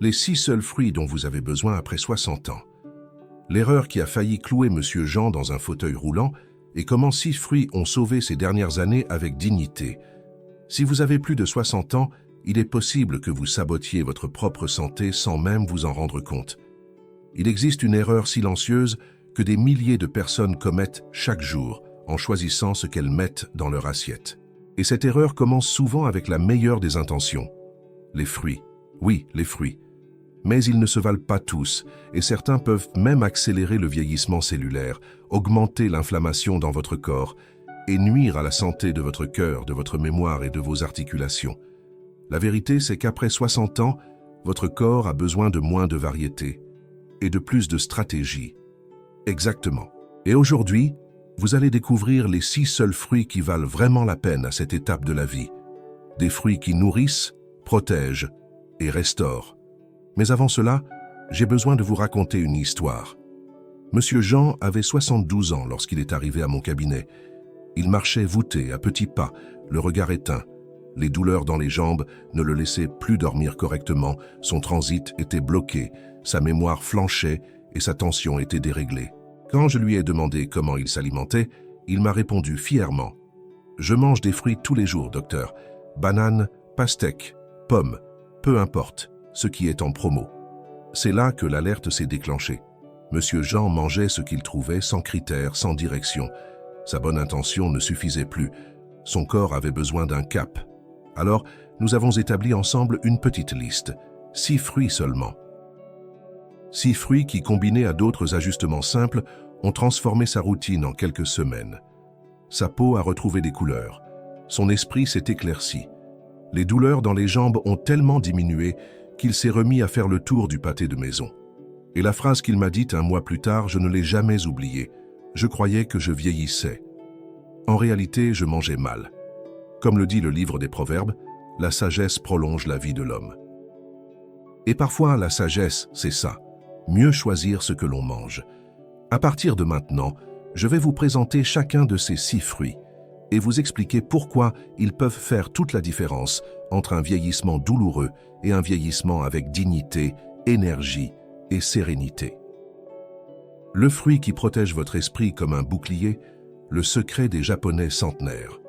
Les 6 seuls fruits dont vous avez besoin après 60 ans. L'erreur qui a failli clouer Monsieur Jean dans un fauteuil roulant et comment 6 fruits ont sauvé ces dernières années avec dignité. Si vous avez plus de 60 ans, il est possible que vous sabotiez votre propre santé sans même vous en rendre compte. Il existe une erreur silencieuse que des milliers de personnes commettent chaque jour en choisissant ce qu'elles mettent dans leur assiette. Et cette erreur commence souvent avec la meilleure des intentions. Les fruits. Oui, les fruits. Mais ils ne se valent pas tous, et certains peuvent même accélérer le vieillissement cellulaire, augmenter l'inflammation dans votre corps et nuire à la santé de votre cœur, de votre mémoire et de vos articulations. La vérité, c'est qu'après 60 ans, votre corps a besoin de moins de variété et de plus de stratégie. Exactement. Et aujourd'hui, vous allez découvrir les 6 seuls fruits qui valent vraiment la peine à cette étape de la vie. Des fruits qui nourrissent, protègent et restaurent. Mais avant cela, j'ai besoin de vous raconter une histoire. Monsieur Jean avait 72 ans lorsqu'il est arrivé à mon cabinet. Il marchait voûté, à petits pas, le regard éteint. Les douleurs dans les jambes ne le laissaient plus dormir correctement, son transit était bloqué, sa mémoire flanchait et sa tension était déréglée. Quand je lui ai demandé comment il s'alimentait, il m'a répondu fièrement. « Je mange des fruits tous les jours, docteur. Bananes, pastèques, pommes, peu importe, ce qui est en promo. » C'est là que l'alerte s'est déclenchée. Monsieur Jean mangeait ce qu'il trouvait sans critères, sans direction. Sa bonne intention ne suffisait plus. Son corps avait besoin d'un cap. Alors, nous avons établi ensemble une petite liste. 6 fruits seulement. 6 fruits qui, combinés à d'autres ajustements simples, ont transformé sa routine en quelques semaines. Sa peau a retrouvé des couleurs. Son esprit s'est éclairci. Les douleurs dans les jambes ont tellement diminué qu'il s'est remis à faire le tour du pâté de maison. Et la phrase qu'il m'a dite un mois plus tard, je ne l'ai jamais oubliée. Je croyais que je vieillissais. En réalité, je mangeais mal. Comme le dit le livre des Proverbes, la sagesse prolonge la vie de l'homme. Et parfois, la sagesse, c'est ça. Mieux choisir ce que l'on mange. À partir de maintenant, je vais vous présenter chacun de ces 6 fruits et vous expliquer pourquoi ils peuvent faire toute la différence entre un vieillissement douloureux et un vieillissement avec dignité, énergie et sérénité. Le fruit qui protège votre esprit comme un bouclier, le secret des Japonais centenaires.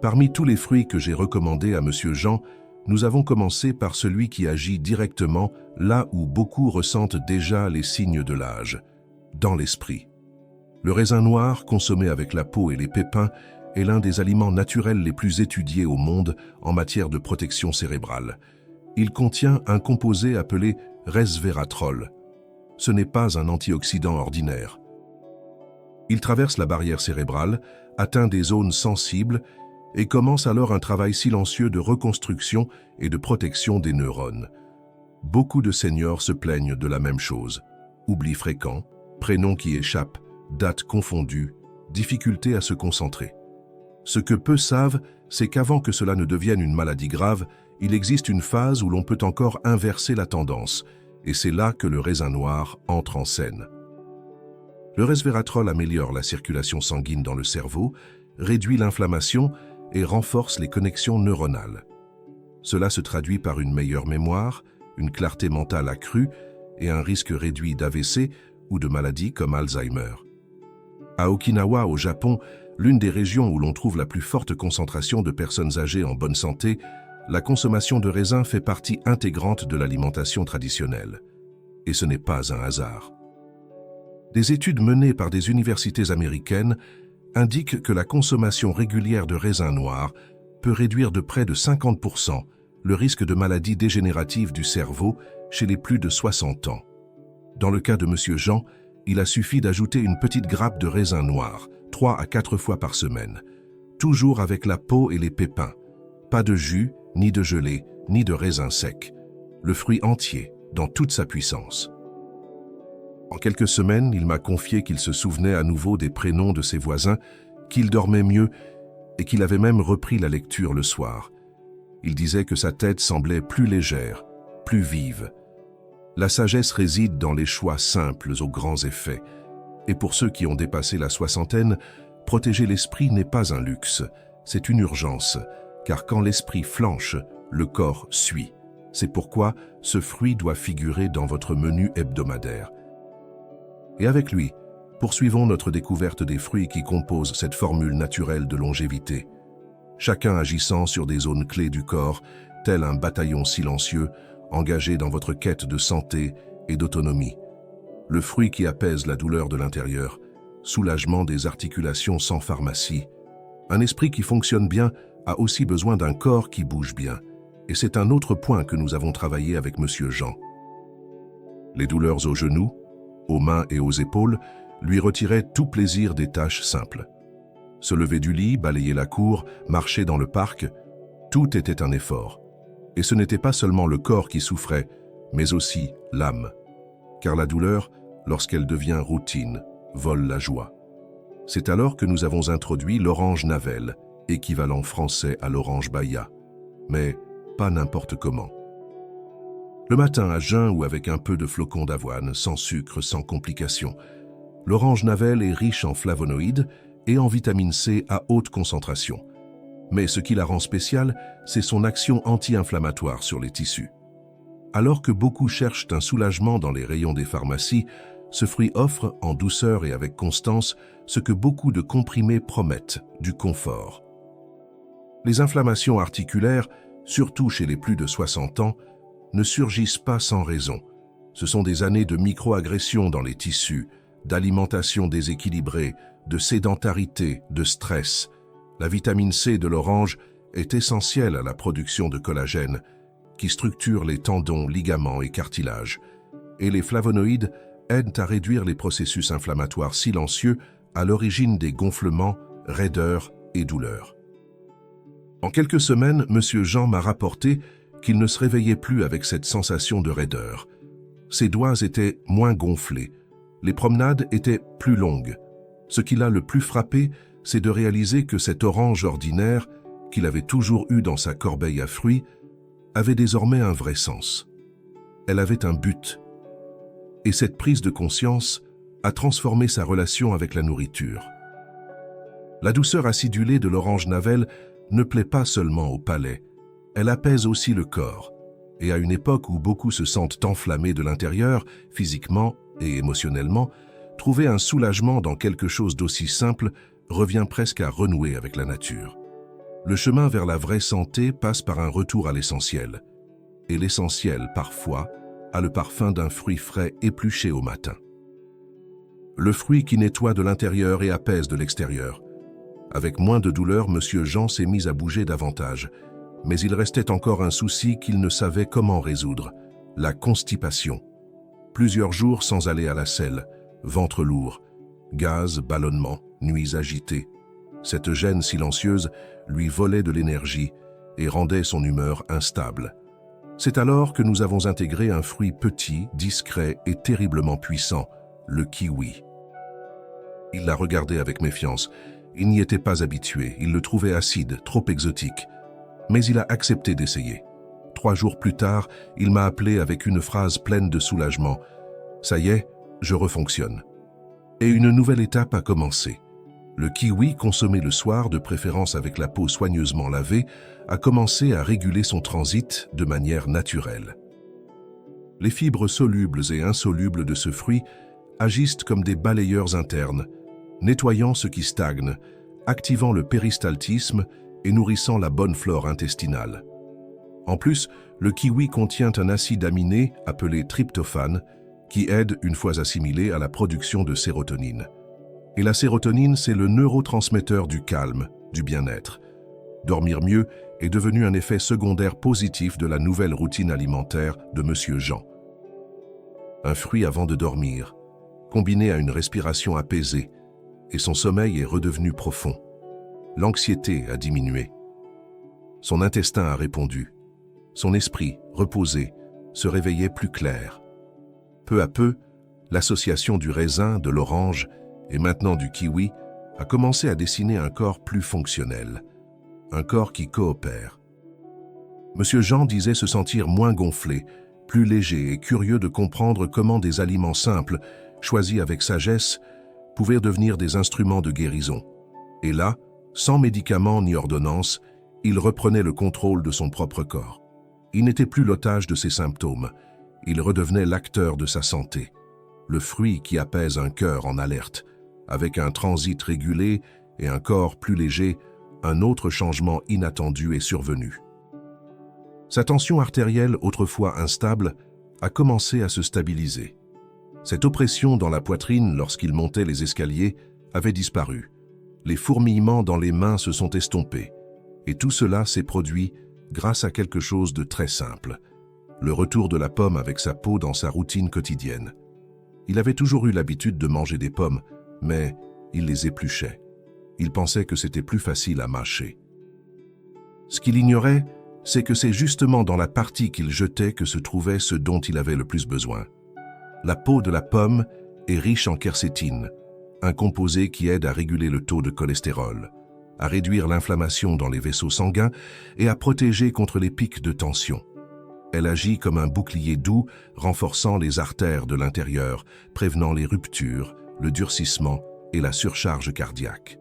Parmi tous les fruits que j'ai recommandés à Monsieur Jean, nous avons commencé par celui qui agit directement là où beaucoup ressentent déjà les signes de l'âge, dans l'esprit. Le raisin noir, consommé avec la peau et les pépins, est l'un des aliments naturels les plus étudiés au monde en matière de protection cérébrale. Il contient un composé appelé resveratrol. Ce n'est pas un antioxydant ordinaire. Il traverse la barrière cérébrale, atteint des zones sensibles et commence alors un travail silencieux de reconstruction et de protection des neurones. Beaucoup de seniors se plaignent de la même chose. Oubli fréquent, prénoms qui échappent, dates confondues, difficulté à se concentrer. Ce que peu savent, c'est qu'avant que cela ne devienne une maladie grave, il existe une phase où l'on peut encore inverser la tendance, et c'est là que le raisin noir entre en scène. Le resveratrol améliore la circulation sanguine dans le cerveau, réduit l'inflammation et renforce les connexions neuronales. Cela se traduit par une meilleure mémoire, une clarté mentale accrue et un risque réduit d'AVC ou de maladies comme Alzheimer. À Okinawa, au Japon, l'une des régions où l'on trouve la plus forte concentration de personnes âgées en bonne santé, la consommation de raisins fait partie intégrante de l'alimentation traditionnelle. Et ce n'est pas un hasard. Des études menées par des universités américaines indiquent que la consommation régulière de raisins noirs peut réduire de près de 50% le risque de maladies dégénératives du cerveau chez les plus de 60 ans. Dans le cas de Monsieur Jean, il a suffi d'ajouter une petite grappe de raisin noir, 3 à 4 fois par semaine, toujours avec la peau et les pépins. Pas de jus, ni de gelée, ni de raisin sec. Le fruit entier, dans toute sa puissance. En quelques semaines, il m'a confié qu'il se souvenait à nouveau des prénoms de ses voisins, qu'il dormait mieux et qu'il avait même repris la lecture le soir. Il disait que sa tête semblait plus légère, plus vive. La sagesse réside dans les choix simples aux grands effets. Et pour ceux qui ont dépassé la soixantaine, protéger l'esprit n'est pas un luxe, c'est une urgence, car quand l'esprit flanche, le corps suit. C'est pourquoi ce fruit doit figurer dans votre menu hebdomadaire. Et avec lui, poursuivons notre découverte des fruits qui composent cette formule naturelle de longévité. Chacun agissant sur des zones clés du corps, tel un bataillon silencieux, engagé dans votre quête de santé et d'autonomie. Le fruit qui apaise la douleur de l'intérieur, soulagement des articulations sans pharmacie. Un esprit qui fonctionne bien a aussi besoin d'un corps qui bouge bien. Et c'est un autre point que nous avons travaillé avec Monsieur Jean. Les douleurs aux genoux, aux mains et aux épaules lui retiraient tout plaisir des tâches simples. Se lever du lit, balayer la cour, marcher dans le parc, tout était un effort. Et ce n'était pas seulement le corps qui souffrait, mais aussi l'âme. Car la douleur, lorsqu'elle devient routine, vole la joie. C'est alors que nous avons introduit l'orange Navel, équivalent français à l'orange Baya. Mais pas n'importe comment. Le matin à jeun ou avec un peu de flocons d'avoine, sans sucre, sans complications. L'orange Navel est riche en flavonoïdes et en vitamine C à haute concentration. Mais ce qui la rend spéciale, c'est son action anti-inflammatoire sur les tissus. Alors que beaucoup cherchent un soulagement dans les rayons des pharmacies, ce fruit offre, en douceur et avec constance, ce que beaucoup de comprimés promettent, du confort. Les inflammations articulaires, surtout chez les plus de 60 ans, ne surgissent pas sans raison. Ce sont des années de micro-agressions dans les tissus, d'alimentation déséquilibrée, de sédentarité, de stress. La vitamine C de l'orange est essentielle à la production de collagène, qui structure les tendons, ligaments et cartilages. Et les flavonoïdes aident à réduire les processus inflammatoires silencieux à l'origine des gonflements, raideurs et douleurs. En quelques semaines, Monsieur Jean m'a rapporté qu'il ne se réveillait plus avec cette sensation de raideur. Ses doigts étaient moins gonflés. Les promenades étaient plus longues. Ce qui l'a le plus frappé, c'est de réaliser que cette orange ordinaire, qu'il avait toujours eue dans sa corbeille à fruits, avait désormais un vrai sens. Elle avait un but. Et cette prise de conscience a transformé sa relation avec la nourriture. La douceur acidulée de l'orange Navel ne plaît pas seulement au palais, elle apaise aussi le corps. Et à une époque où beaucoup se sentent enflammés de l'intérieur, physiquement et émotionnellement, trouver un soulagement dans quelque chose d'aussi simple revient presque à renouer avec la nature. Le chemin vers la vraie santé passe par un retour à l'essentiel. Et l'essentiel, parfois, a le parfum d'un fruit frais épluché au matin. Le fruit qui nettoie de l'intérieur et apaise de l'extérieur. Avec moins de douleur, Monsieur Jean s'est mis à bouger davantage. Mais il restait encore un souci qu'il ne savait comment résoudre, la constipation. Plusieurs jours sans aller à la selle, ventre lourd, gaz, ballonnement, nuits agitées. Cette gêne silencieuse lui volait de l'énergie et rendait son humeur instable. C'est alors que nous avons intégré un fruit petit, discret et terriblement puissant, le kiwi. Il l'a regardé avec méfiance. Il n'y était pas habitué, il le trouvait acide, trop exotique. Mais il a accepté d'essayer. 3 jours plus tard, il m'a appelé avec une phrase pleine de soulagement. « Ça y est, je refonctionne. » Et une nouvelle étape a commencé. Le kiwi, consommé le soir, de préférence avec la peau soigneusement lavée, a commencé à réguler son transit de manière naturelle. Les fibres solubles et insolubles de ce fruit agissent comme des balayeurs internes, nettoyant ce qui stagne, activant le péristaltisme et nourrissant la bonne flore intestinale. En plus, le kiwi contient un acide aminé appelé tryptophane qui aide, une fois assimilé, à la production de sérotonine. Et la sérotonine, c'est le neurotransmetteur du calme, du bien-être. Dormir mieux est devenu un effet secondaire positif de la nouvelle routine alimentaire de Monsieur Jean. Un fruit avant de dormir, combiné à une respiration apaisée, et son sommeil est redevenu profond. L'anxiété a diminué. Son intestin a répondu. Son esprit, reposé, se réveillait plus clair. Peu à peu, l'association du raisin, de l'orange et maintenant du kiwi a commencé à dessiner un corps plus fonctionnel, un corps qui coopère. Monsieur Jean disait se sentir moins gonflé, plus léger et curieux de comprendre comment des aliments simples, choisis avec sagesse, pouvaient devenir des instruments de guérison. Et là, sans médicaments ni ordonnances, il reprenait le contrôle de son propre corps. Il n'était plus l'otage de ses symptômes, il redevenait l'acteur de sa santé, le fruit qui apaise un cœur en alerte. Avec un transit régulé et un corps plus léger, un autre changement inattendu est survenu. Sa tension artérielle, autrefois instable, a commencé à se stabiliser. Cette oppression dans la poitrine lorsqu'il montait les escaliers avait disparu. Les fourmillements dans les mains se sont estompés. Et tout cela s'est produit grâce à quelque chose de très simple. Le retour de la pomme avec sa peau dans sa routine quotidienne. Il avait toujours eu l'habitude de manger des pommes, mais il les épluchait. Il pensait que c'était plus facile à mâcher. Ce qu'il ignorait, c'est que c'est justement dans la partie qu'il jetait que se trouvait ce dont il avait le plus besoin. La peau de la pomme est riche en quercétine, un composé qui aide à réguler le taux de cholestérol, à réduire l'inflammation dans les vaisseaux sanguins et à protéger contre les pics de tension. Elle agit comme un bouclier doux, renforçant les artères de l'intérieur, prévenant les ruptures, le durcissement et la surcharge cardiaque.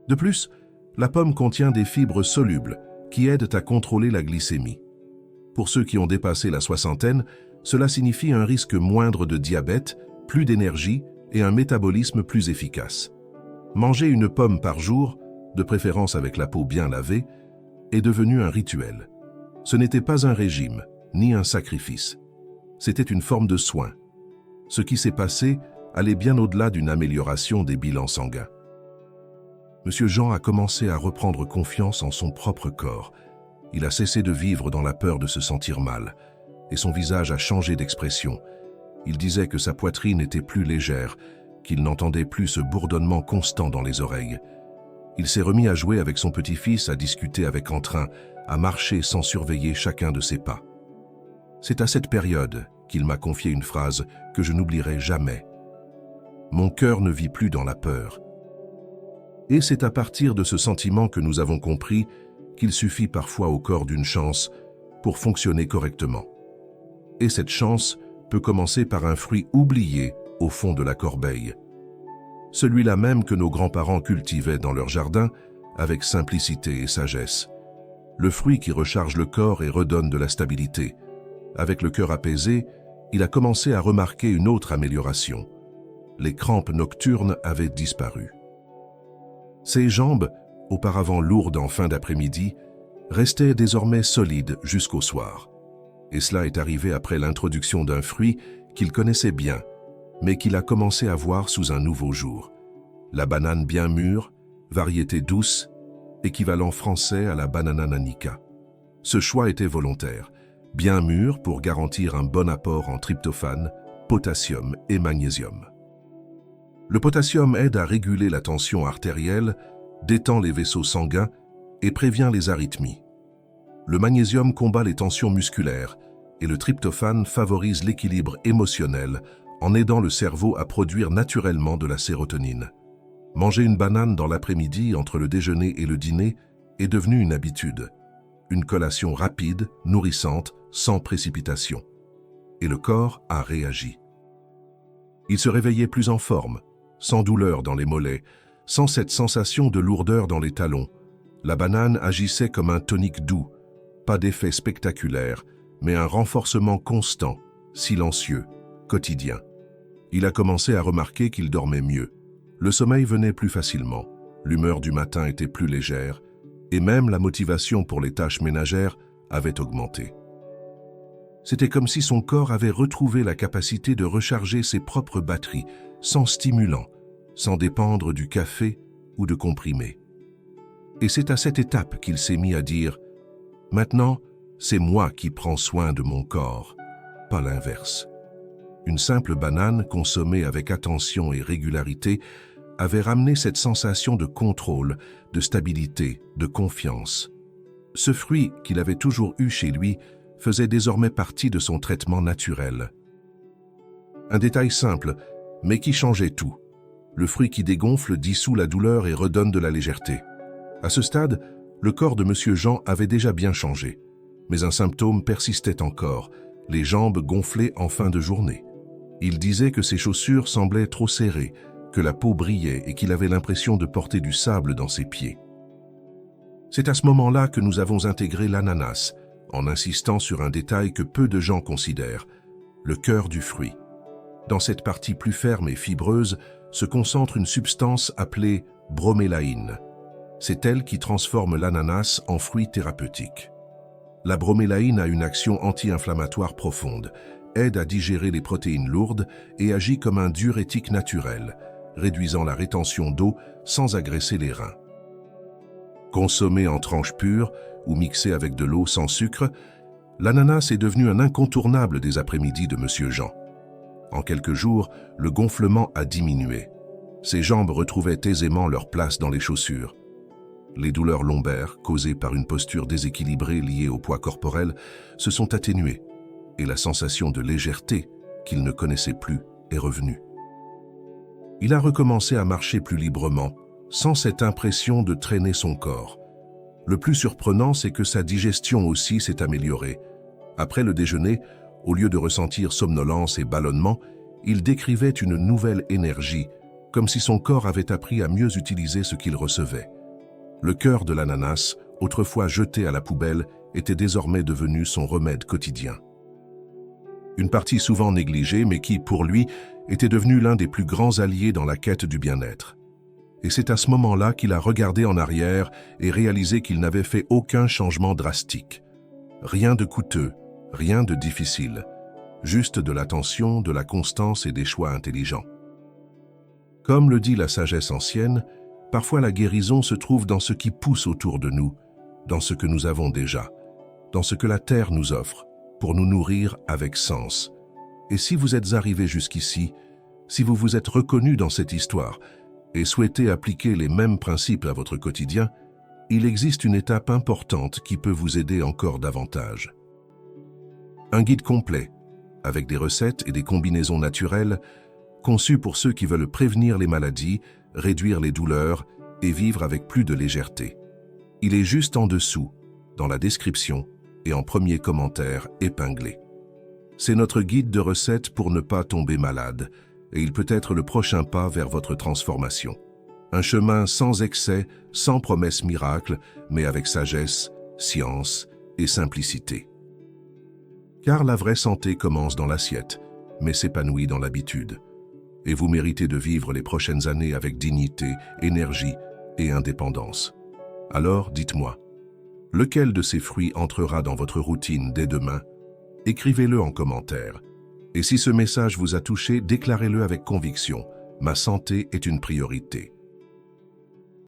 De plus, la pomme contient des fibres solubles qui aident à contrôler la glycémie. Pour ceux qui ont dépassé la soixantaine, cela signifie un risque moindre de diabète, plus d'énergie et un métabolisme plus efficace. Manger une pomme par jour, de préférence avec la peau bien lavée, est devenu un rituel. Ce n'était pas un régime, ni un sacrifice. C'était une forme de soin. Ce qui s'est passé allait bien au-delà d'une amélioration des bilans sanguins. Monsieur Jean a commencé à reprendre confiance en son propre corps. Il a cessé de vivre dans la peur de se sentir mal, et son visage a changé d'expression. Il disait que sa poitrine était plus légère, qu'il n'entendait plus ce bourdonnement constant dans les oreilles. Il s'est remis à jouer avec son petit-fils, à discuter avec entrain, à marcher sans surveiller chacun de ses pas. C'est à cette période qu'il m'a confié une phrase que je n'oublierai jamais. « Mon cœur ne vit plus dans la peur. » Et c'est à partir de ce sentiment que nous avons compris qu'il suffit parfois au corps d'une chance pour fonctionner correctement. Et cette chance peut commencer par un fruit oublié au fond de la corbeille. Celui-là même que nos grands-parents cultivaient dans leur jardin avec simplicité et sagesse. Le fruit qui recharge le corps et redonne de la stabilité. Avec le cœur apaisé, il a commencé à remarquer une autre amélioration. Les crampes nocturnes avaient disparu. Ses jambes, auparavant lourdes en fin d'après-midi, restaient désormais solides jusqu'au soir. Et cela est arrivé après l'introduction d'un fruit qu'il connaissait bien, mais qu'il a commencé à voir sous un nouveau jour. La banane bien mûre, variété douce, équivalent français à la banana nanica. Ce choix était volontaire, bien mûr pour garantir un bon apport en tryptophane, potassium et magnésium. Le potassium aide à réguler la tension artérielle, détend les vaisseaux sanguins et prévient les arythmies. Le magnésium combat les tensions musculaires et le tryptophane favorise l'équilibre émotionnel en aidant le cerveau à produire naturellement de la sérotonine. Manger une banane dans l'après-midi entre le déjeuner et le dîner est devenu une habitude. Une collation rapide, nourrissante, sans précipitation. Et le corps a réagi. Il se réveillait plus en forme, sans douleur dans les mollets, sans cette sensation de lourdeur dans les talons. La banane agissait comme un tonique doux, pas d'effet spectaculaire, mais un renforcement constant, silencieux, quotidien. Il a commencé à remarquer qu'il dormait mieux. Le sommeil venait plus facilement, l'humeur du matin était plus légère, et même la motivation pour les tâches ménagères avait augmenté. C'était comme si son corps avait retrouvé la capacité de recharger ses propres batteries, sans stimulant, sans dépendre du café ou de comprimés. Et c'est à cette étape qu'il s'est mis à dire « Maintenant, c'est moi qui prends soin de mon corps, pas l'inverse. » Une simple banane consommée avec attention et régularité avait ramené cette sensation de contrôle, de stabilité, de confiance. Ce fruit qu'il avait toujours eu chez lui faisait désormais partie de son traitement naturel. Un détail simple, mais qui changeait tout. Le fruit qui dégonfle dissout la douleur et redonne de la légèreté. À ce stade, le corps de Monsieur Jean avait déjà bien changé. Mais un symptôme persistait encore, les jambes gonflées en fin de journée. Il disait que ses chaussures semblaient trop serrées, que la peau brillait et qu'il avait l'impression de porter du sable dans ses pieds. C'est à ce moment-là que nous avons intégré l'ananas, en insistant sur un détail que peu de gens considèrent, le cœur du fruit. Dans cette partie plus ferme et fibreuse se concentre une substance appelée bromélaïne. C'est elle qui transforme l'ananas en fruit thérapeutique. La bromélaïne a une action anti-inflammatoire profonde, aide à digérer les protéines lourdes et agit comme un diurétique naturel, réduisant la rétention d'eau sans agresser les reins. Consommé en tranches pures ou mixé avec de l'eau sans sucre, l'ananas est devenu un incontournable des après-midi de Monsieur Jean. En quelques jours, le gonflement a diminué. Ses jambes retrouvaient aisément leur place dans les chaussures. Les douleurs lombaires, causées par une posture déséquilibrée liée au poids corporel, se sont atténuées et la sensation de légèreté qu'il ne connaissait plus est revenue. Il a recommencé à marcher plus librement, sans cette impression de traîner son corps. Le plus surprenant, c'est que sa digestion aussi s'est améliorée. Après le déjeuner, au lieu de ressentir somnolence et ballonnement, il décrivait une nouvelle énergie, comme si son corps avait appris à mieux utiliser ce qu'il recevait. Le cœur de l'ananas, autrefois jeté à la poubelle, était désormais devenu son remède quotidien. Une partie souvent négligée, mais qui, pour lui, était devenue l'un des plus grands alliés dans la quête du bien-être. Et c'est à ce moment-là qu'il a regardé en arrière et réalisé qu'il n'avait fait aucun changement drastique. Rien de coûteux, rien de difficile, juste de l'attention, de la constance et des choix intelligents. Comme le dit la sagesse ancienne, parfois la guérison se trouve dans ce qui pousse autour de nous, dans ce que nous avons déjà, dans ce que la terre nous offre, pour nous nourrir avec sens. Et si vous êtes arrivé jusqu'ici, si vous vous êtes reconnu dans cette histoire et souhaitez appliquer les mêmes principes à votre quotidien, il existe une étape importante qui peut vous aider encore davantage. Un guide complet, avec des recettes et des combinaisons naturelles, conçu pour ceux qui veulent prévenir les maladies, réduire les douleurs et vivre avec plus de légèreté. Il est juste en dessous, dans la description et en premier commentaire épinglé. C'est notre guide de recettes pour ne pas tomber malade, et il peut être le prochain pas vers votre transformation. Un chemin sans excès, sans promesse miracle, mais avec sagesse, science et simplicité. Car la vraie santé commence dans l'assiette, mais s'épanouit dans l'habitude. Et vous méritez de vivre les prochaines années avec dignité, énergie et indépendance. Alors, dites-moi, lequel de ces fruits entrera dans votre routine dès demain? Écrivez-le en commentaire. Et si ce message vous a touché, déclarez-le avec conviction. Ma santé est une priorité.